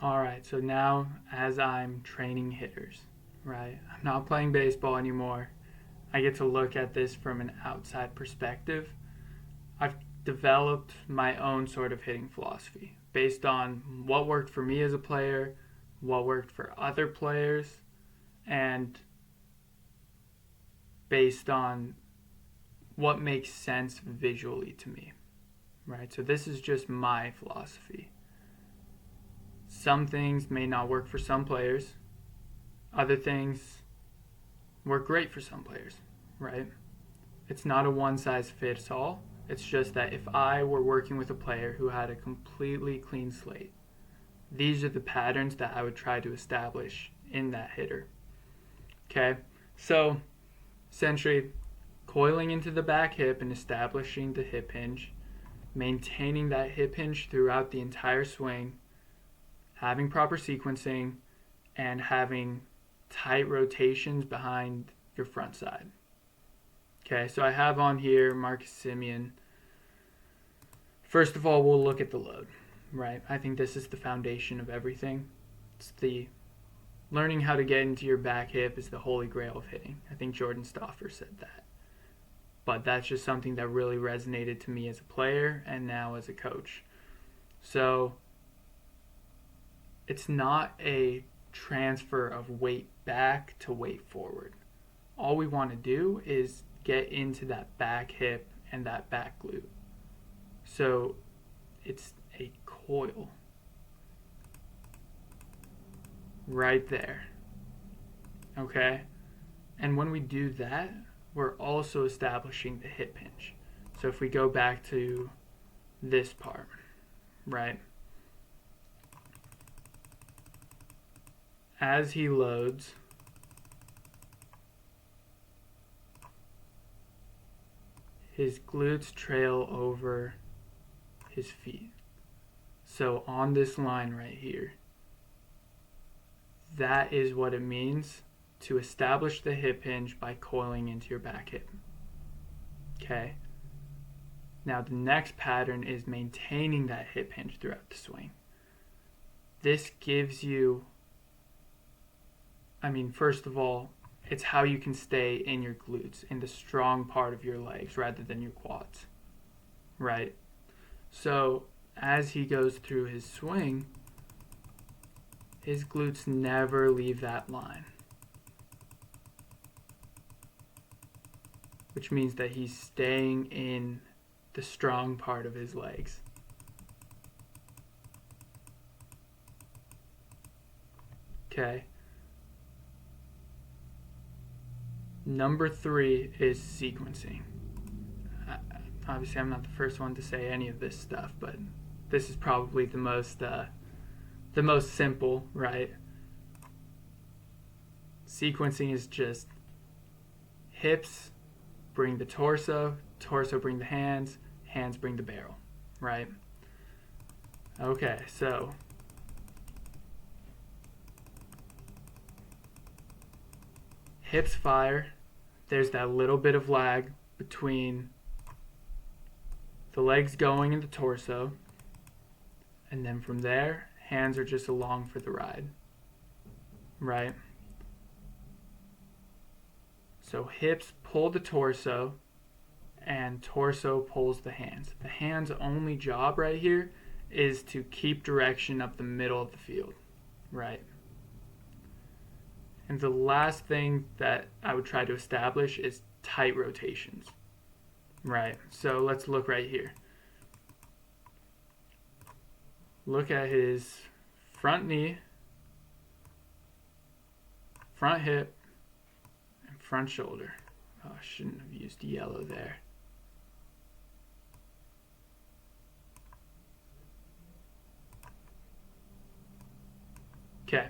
All right, so now as I'm training hitters, right? I'm not playing baseball anymore. I get to look at this from an outside perspective. I've developed my own sort of hitting philosophy based on what worked for me as a player, what worked for other players, and based on what makes sense visually to me, right? So this is just my philosophy. Some things may not work for some players, other things work great for some players, right? It's not a one size fits all. It's just that if I were working with a player who had a completely clean slate, these are the patterns that I would try to establish in that hitter. Okay? So, essentially, coiling into the back hip and establishing the hip hinge, maintaining that hip hinge throughout the entire swing, having proper sequencing, and having tight rotations behind your front side. Okay, so I have on here Marcus Semien. First of all, we'll look at the load, right? I think this is the foundation of everything. It's the learning how to get into your back hip is the holy grail of hitting. I think Jordan Stauffer said that. But that's just something that really resonated to me as a player and now as a coach. So it's not a transfer of weight back to weight forward. All we want to do is get into that back hip and that back glute. So it's a coil right there. Okay? And when we do that, we're also establishing the hip hinge. So if we go back to this part, right? As he loads, his glutes trail over his feet. So on this line right here, that is what it means to establish the hip hinge by coiling into your back hip. Okay? Now the next pattern is maintaining that hip hinge throughout the swing. This gives you, first of all, it's how you can stay in your glutes, in the strong part of your legs rather than your quads, right? So as he goes through his swing, his glutes never leave that line, which means that he's staying in the strong part of his legs. Okay. Number 3 is sequencing. Obviously, I'm not the first one to say any of this stuff, but this is probably the most simple, right? Sequencing is just hips bring the torso, torso bring the hands, hands bring the barrel, right? Okay, so hips fire. There's that little bit of lag between the legs going and the torso, and then from there, hands are just along for the ride, right? So hips pull the torso, and torso pulls the hands. The hands' only job right here is to keep direction up the middle of the field, right? And the last thing that I would try to establish is tight rotations, right? So let's look right here. Look at his front knee, front hip, and front shoulder. Oh, I shouldn't have used yellow there. Okay.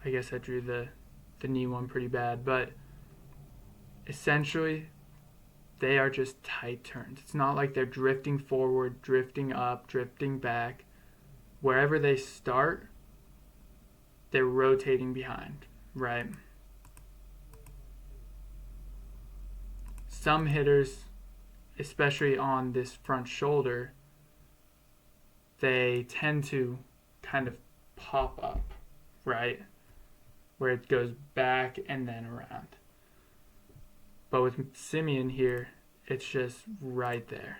I guess I drew the knee one pretty bad, but essentially they are just tight turns. It's not like they're drifting forward, drifting up, drifting back. Wherever they start, they're rotating behind, right? Some hitters, especially on this front shoulder, they tend to kind of pop up, right? Where it goes back and then around. But with Simeon here, it's just right there.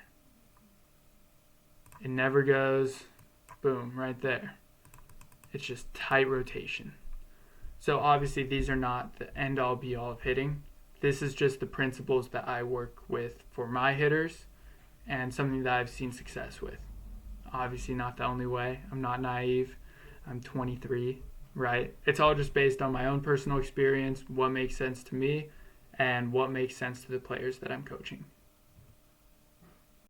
It never goes, boom, right there. It's just tight rotation. So obviously these are not the end-all be-all of hitting. This is just the principles that I work with for my hitters and something that I've seen success with. Obviously not the only way. I'm not naive. I'm 23, right? It's all just based on my own personal experience, what makes sense to me, and what makes sense to the players that I'm coaching.